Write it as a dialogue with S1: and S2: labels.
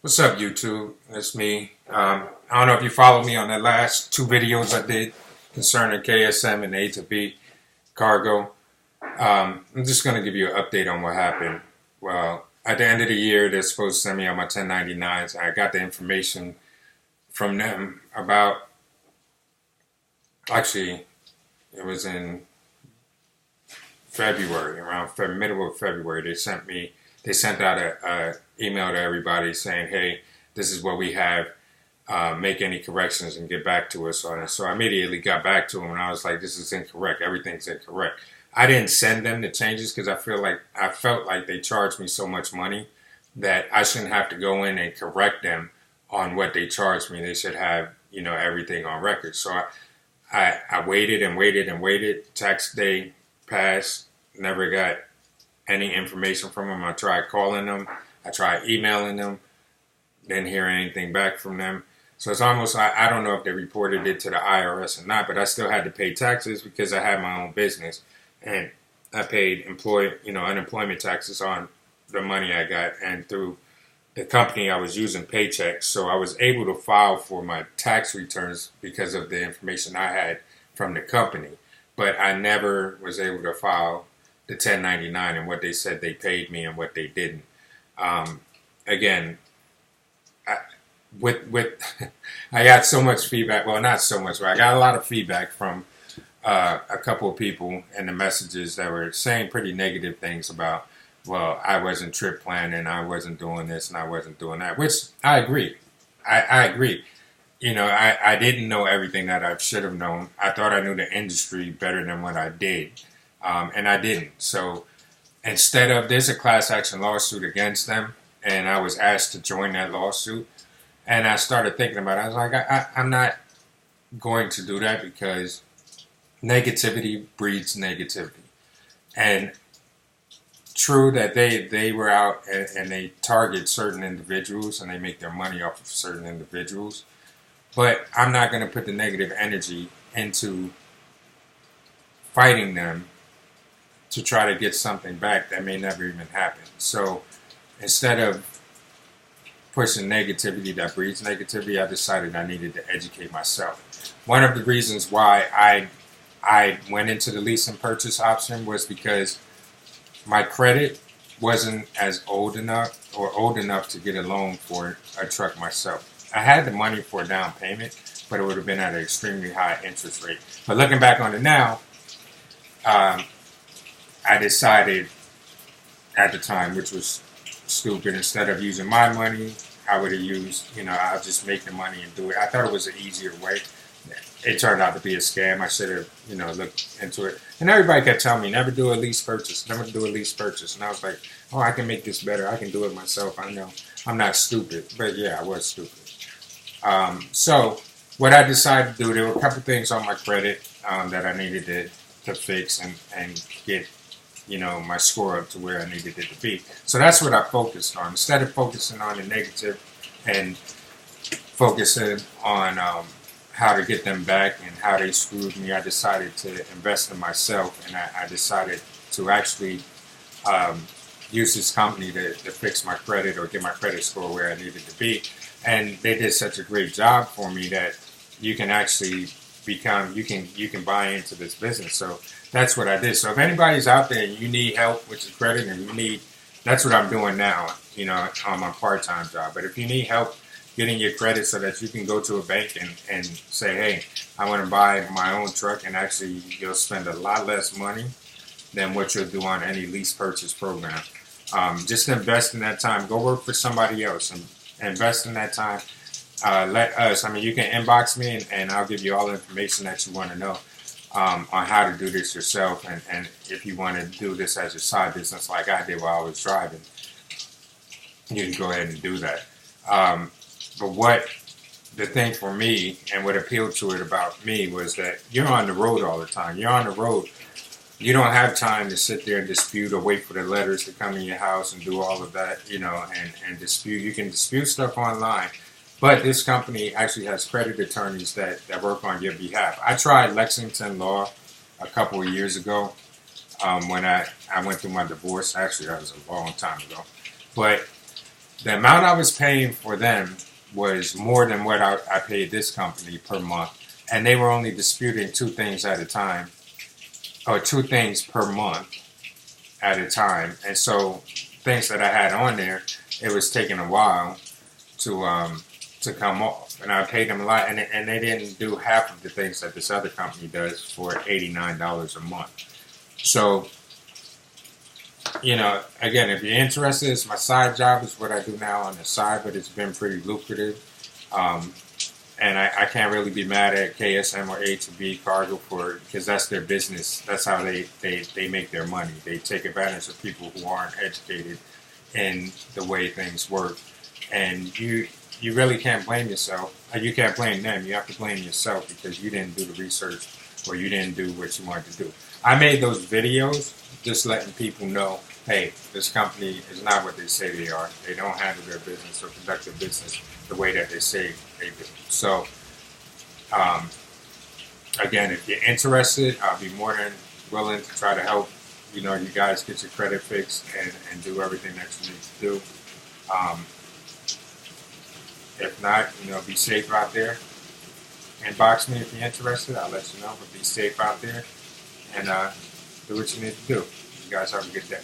S1: What's up, YouTube? It's me. I don't know if you followed me on the last two videos I did concerning KSM and A2B Cargo. I'm just going to give you an update on what happened. Well, at the end of the year, they're supposed to send me on my 1099s. I got the information from them about, actually, it was in February, around middle of February. They sent out a email to everybody saying, hey, this is what we have. Make any corrections and get back to us on it. So I immediately got back to them and I was like, this is incorrect. Everything's incorrect. I didn't send them the changes because I felt like they charged me so much money that I shouldn't have to go in and correct them on what they charged me. They should have, everything on record. So I waited and waited and waited. Tax day passed. Never got any information from them. I tried calling them. I tried emailing them. Didn't hear anything back from them. So it's almost like, I don't know if they reported it to the IRS or not, but I still had to pay taxes because I had my own business. And I paid unemployment taxes on the money I got and through the company I was using paychecks. So I was able to file for my tax returns because of the information I had from the company. But I never was able to file the 1099 and what they said they paid me and what they didn't. Again, I got so much feedback. Well, not so much, but I got a lot of feedback from a couple of people and the messages that were saying pretty negative things about, well, I wasn't trip planning, I wasn't doing this, and I wasn't doing that, which I agree. I agree. I didn't know everything that I should have known. I thought I knew the industry better than what I did, and I didn't. So instead of, there's a class action lawsuit against them, and I was asked to join that lawsuit. And I started thinking about it. I was like, I'm not going to do that because negativity breeds negativity. And true that they were out and they target certain individuals and they make their money off of certain individuals. But I'm not going to put the negative energy into fighting them to try to get something back that may never even happen. So instead of pushing negativity that breeds negativity, I decided I needed to educate myself. One of the reasons why I went into the lease and purchase option was because my credit wasn't as old enough to get a loan for a truck myself. I had the money for a down payment, but it would have been at an extremely high interest rate. But looking back on it now, I decided at the time, which was stupid, instead of using my money, I would have used, I'll just make the money and do it. I thought it was an easier way. It turned out to be a scam. I should have, looked into it. And everybody kept telling me, never do a lease purchase, never do a lease purchase. And I was like, oh, I can make this better. I can do it myself. I know I'm not stupid. But yeah, I was stupid. So what I decided to do, there were a couple things on my credit that I needed to fix and get my score up to where I needed it to be. So that's what I focused on. Instead of focusing on the negative and focusing on how to get them back and how they screwed me, I decided to invest in myself, and I decided to actually use this company to fix my credit or get my credit score where I needed to be. And they did such a great job for me that you can actually you can buy into this business. So that's what I did. So if anybody's out there and you need help with your credit and that's what I'm doing now, on my part-time job. But if you need help getting your credit so that you can go to a bank and say, hey, I want to buy my own truck, and actually you'll spend a lot less money than what you'll do on any lease purchase program. Just invest in that time. Go work for somebody else and invest in that time. Let us, you can inbox me and I'll give you all the information that you want to know on how to do this yourself. And if you want to do this as your side business like I did while I was driving, you can go ahead and do that. But the thing for me and what appealed to it about me was that you're on the road all the time. You're on the road. You don't have time to sit there and dispute or wait for the letters to come in your house and do all of that, and dispute. You can dispute stuff online. But this company actually has credit attorneys that work on your behalf. I tried Lexington Law a couple of years ago when I went through my divorce. Actually, that was a long time ago. But The amount I was paying for them was more than what I paid this company per month. And they were only disputing two things at a time, or two things per month at a time. And so things that I had on there, it was taking a while to come off. And I paid them a lot, and they didn't do half of the things that this other company does for $89 a month. So, again, if you're interested, it's my side job. It's what I do now on the side, but it's been pretty lucrative. And I can't really be mad at KSM or A2B Cargo because that's their business. That's how they make their money. They take advantage of people who aren't educated in the way things work. And you really can't blame yourself. You can't blame them. You have to blame yourself because you didn't do the research or you didn't do what you wanted to do. I made those videos just letting people know, hey, this company is not what they say they are. They don't handle their business or conduct their business the way that they say they do. So, again, if you're interested, I'll be more than willing to try to help, you guys get your credit fixed and do everything that you need to do. If not, be safe out there. Inbox me if you're interested. I'll let you know, but be safe out there and do what you need to do. You guys have a good day.